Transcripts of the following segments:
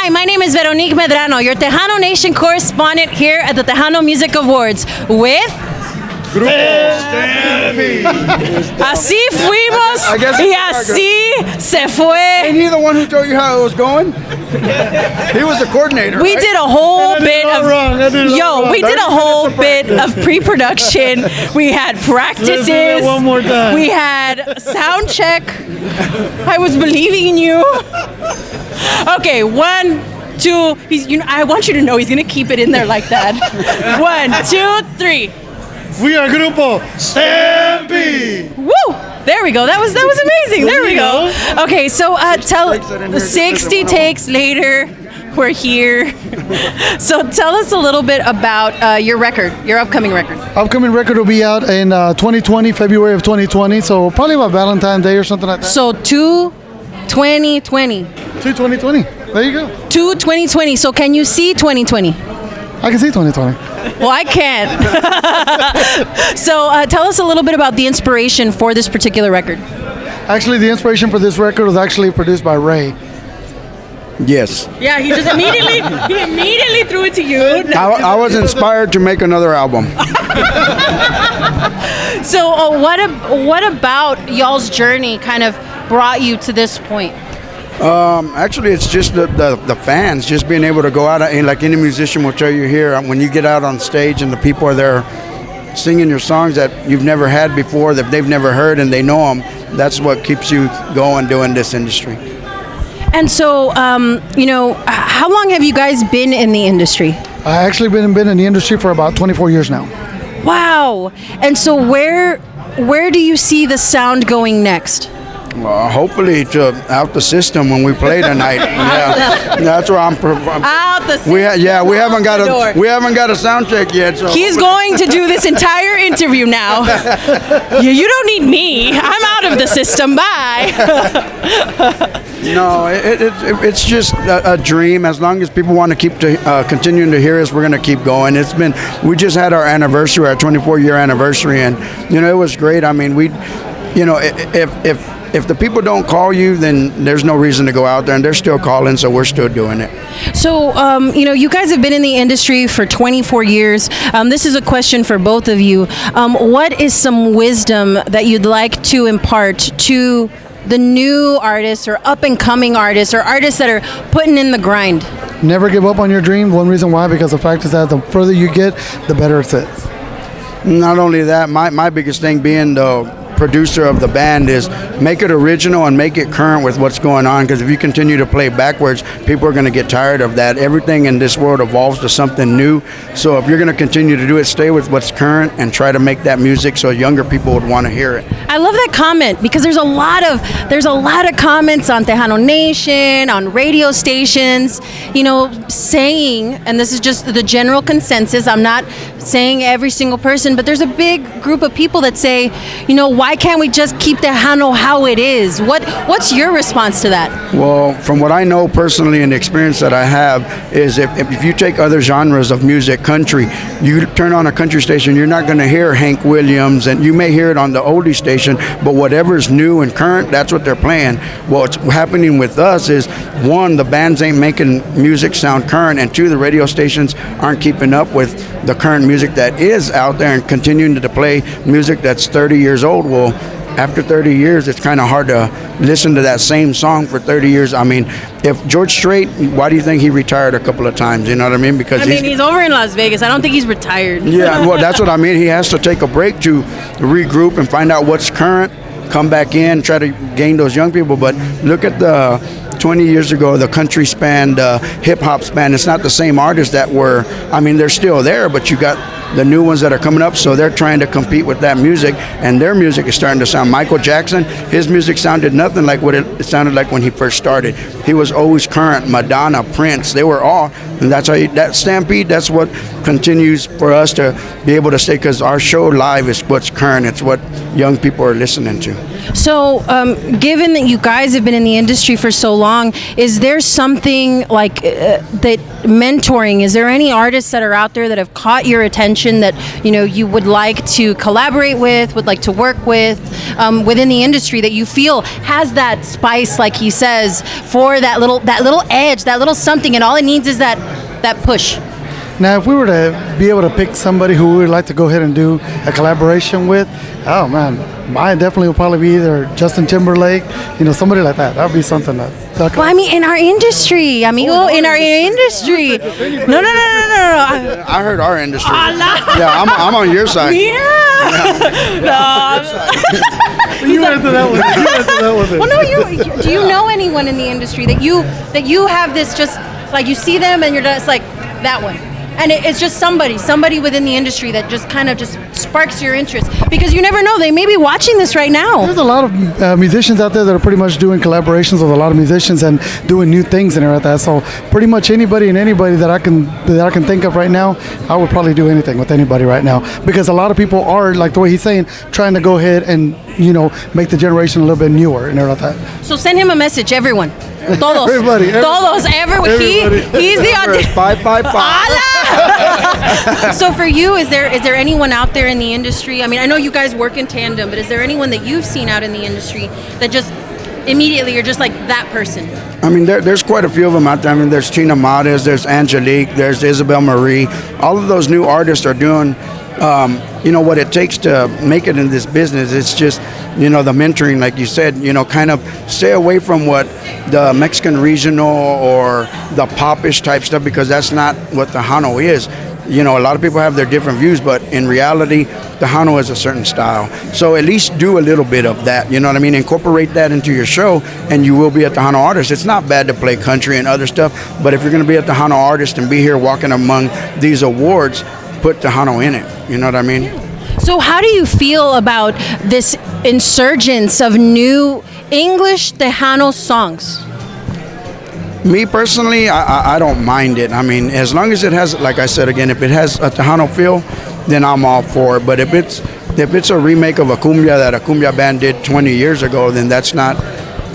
Hi, my name is Veronique Medrano, your Tejano Nation correspondent here at the Tejano Music Awards with... Grupo Stampede. Así fuimos y así se fue. Ain't he the one who told you how it was going? He was the coordinator. We did a whole bit of we did a whole bit of pre-production. We had practices. One more time. We had sound check. I was believing in you. Okay, 1, 2. I want you to know he's gonna keep it in there like that. 1, 2, 3. We are Grupo Stampede. Woo! There we go. That was amazing. There we go. Okay, so tell 60 takes later, we're here. So tell us a little bit about your record, your upcoming record. Upcoming record will be out in 2020, February of 2020. So probably about Valentine's Day or something like that. So 2020. 2020. There you go. 2020. So can you see 2020? I can see 2020. Well, I can't. So tell us a little bit about the inspiration for this particular record. Actually, the inspiration for this record was actually produced by Ray. Yes. Yeah, he immediately threw it to you. I was inspired to make another album. So what about y'all's journey kind of brought you to this point? Actually, it's just the fans, just being able to go out, and like any musician will tell you here, when you get out on stage and the people are there singing your songs that you've never had before, that they've never heard, and they know them, that's what keeps you going doing this industry. And so, how long have you guys been in the industry? I actually been in the industry for about 24 years now. Wow. And so where do you see the sound going next? Hopefully to out the system when we play tonight. Yeah, that's where I'm. Out the system. We haven't got a sound check yet. So he's going to do this entire interview now. You don't need me. I'm out of the system. Bye. No, it's just a dream. As long as people want to keep continuing to hear us, we're going to keep going. We just had our anniversary, our 24-year anniversary, and it was great. I mean, if the people don't call you, then there's no reason to go out there, and they're still calling, so we're still doing it. So, you guys have been in the industry for 24 years. This is a question for both of you. What is some wisdom that you'd like to impart to the new artists or up-and-coming artists or artists that are putting in the grind? Never give up on your dream. One reason why, because the fact is that the further you get, the better it is. Not only that, my biggest thing being the producer of the band is make it original and make it current with what's going on, because if you continue to play backwards, people are going to get tired of that. Everything in this world evolves to something new, so if you're going to continue to do it, stay with what's current and try to make that music so younger people would want to hear it. I love that comment, because there's a lot of comments on Tejano Nation, on radio stations, saying, and this is just the general consensus, I'm not saying every single person, but there's a big group of people that say, why can't we just keep Tejano how it is? What's your response to that? Well, from what I know personally and the experience that I have is if you take other genres of music, country, you turn on a country station, you're not going to hear Hank Williams, and you may hear it on the oldie station, but whatever's new and current, that's what they're playing. What's happening with us is, one, the bands ain't making music sound current, and two, the radio stations aren't keeping up with the current music that is out there and continuing to play music that's 30 years old. Well, after 30 years, it's kind of hard to listen to that same song for 30 years. I mean, if George Strait, why do you think he retired a couple of times? You know what I mean? Because he's over in Las Vegas. I don't think he's retired. Yeah, well, that's what I mean. He has to take a break to regroup and find out what's current, come back in, try to gain those young people. But look at the 20 years ago, the country span, the hip-hop span. It's not the same artists that were, they're still there, but you got the new ones that are coming up, so they're trying to compete with that music, and their music is starting to sound. Michael Jackson, his music sounded nothing like what it sounded like when he first started. He was always current. Madonna, Prince, they were all, and that's how that Stampede, that's what continues for us to be able to stay, because our show live is what's current. It's what young people are listening to. So, given that you guys have been in the industry for so long, is there something like that mentoring? Is there any artists that are out there that have caught your attention that you would like to collaborate with, would like to work with within the industry that you feel has that spice, like he says, for that little edge, that little something, and all it needs is that push? Now, if we were to be able to pick somebody who we would like to go ahead and do a collaboration with, oh man, mine definitely would probably be either Justin Timberlake, somebody like that. That would be something that. Well, I mean, in our industry, amigo, in our industry. No. I heard our industry. Yeah, I'm on your side. You went to that one. Well, no, do you know anyone in the industry that you have this just like you see them and you're just like that one? And it's just somebody within the industry that just kind of just sparks your interest, because you never know, they may be watching this right now. There's a lot of musicians out there that are pretty much doing collaborations with a lot of musicians and doing new things and everything like that. So pretty much anybody that I can think of right now, I would probably do anything with anybody right now, because a lot of people are, like the way he's saying, trying to go ahead and make the generation a little bit newer and everything like that. So send him a message, everyone. Todos. Everybody. Everyone. He's the audience. 555. So for you, is there anyone out there in the industry? I mean, I know you guys work in tandem, but is there anyone that you've seen out in the industry that just immediately you're just like that person? I mean, there's quite a few of them out there. I mean, there's Tina Mares, there's Angelique, there's Isabel Marie. All of those new artists are doing what it takes to make it in this business. It's just, the mentoring, like you said, kind of stay away from what the Mexican regional or the popish type stuff, because that's not what Tejano is. A lot of people have their different views, but in reality, Tejano is a certain style. So at least do a little bit of that, you know what I mean? Incorporate that into your show, and you will be a Tejano artist. It's not bad to play country and other stuff, but if you're going to be a Tejano artist and be here walking among these awards, put Tejano in it. You know what I mean? So how do you feel about this insurgence of new English Tejano songs? Me personally, I don't mind it. I mean, as long as it has, like I said again, if it has a Tejano feel, then I'm all for it. But if it's a remake of a cumbia that a cumbia band did 20 years ago, then that's not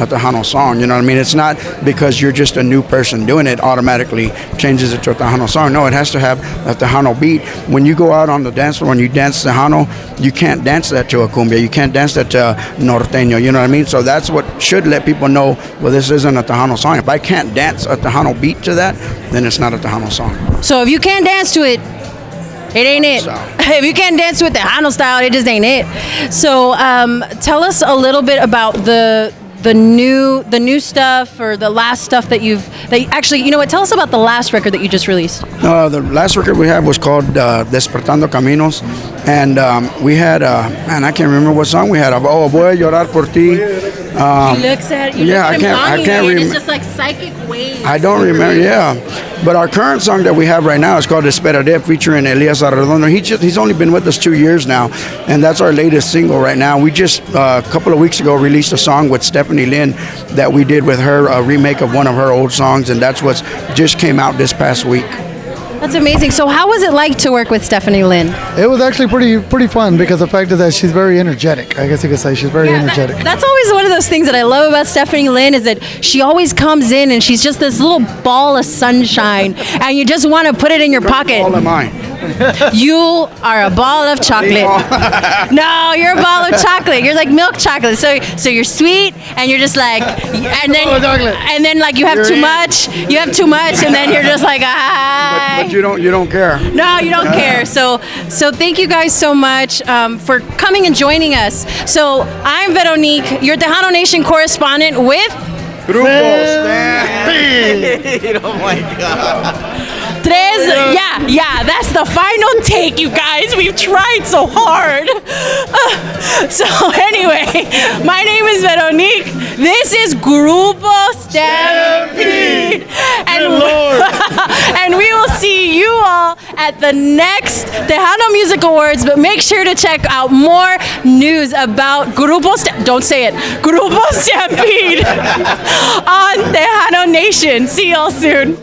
a Tejano song. You know what I mean? It's not because you're just a new person doing it automatically changes it to a Tejano song. No, it has to have a Tejano beat. When you go out on the dance floor and you dance Tejano, you can't dance that to a cumbia. You can't dance that to norteño. You know what I mean? So that's what should let people know, well, this isn't a Tejano song. If I can't dance a Tejano beat to that, then it's not a Tejano song. So if you can't dance to it, it ain't it. If you can't dance with the Tejano style, it just ain't it. So tell us a little bit about the new stuff, or the last stuff that actually, you know what, tell us about the last record that you just released. The last record we had was called Despertando Caminos, and we had I can't remember what song we had. Oh, Voy a Llorar por Ti. He looks at you. Yeah, I can't remember. It's just like psychic waves. I don't remember. Yeah, but our current song that we have right now is called Esperaré, featuring Elias Arredondo. He's only been with us 2 years now, and that's our latest single right now. We just a couple of weeks ago released a song with Stephanie Lynn that we did with her, a remake of one of her old songs, and that's what's just came out this past week. That's amazing. So how was it like to work with Stephanie Lynn? It was actually pretty fun, because the fact is that she's very energetic. I guess you could say she's very energetic. That's always one of those things that I love about Stephanie Lynn, is that she always comes in and she's just this little ball of sunshine, and you just want to put it in your pocket. All of mine. You are a ball of chocolate. No, you're a ball of chocolate. You're like milk chocolate. So you're sweet, and you're just like, and then like you have too much. You have too much, and then you're just like, But you don't care. No, you don't care. So thank you guys so much for coming and joining us. So I'm Veronique, your Tejano Nation correspondent with Grupo Stampede. Oh my God. Yeah, that's the final take, you guys. We've tried so hard. So anyway, my name is Veronique. This is Grupo Stampede. And we will see you all at the next Tejano Music Awards, but make sure to check out more news about Grupo Stampede on Tejano Nation. See y'all soon.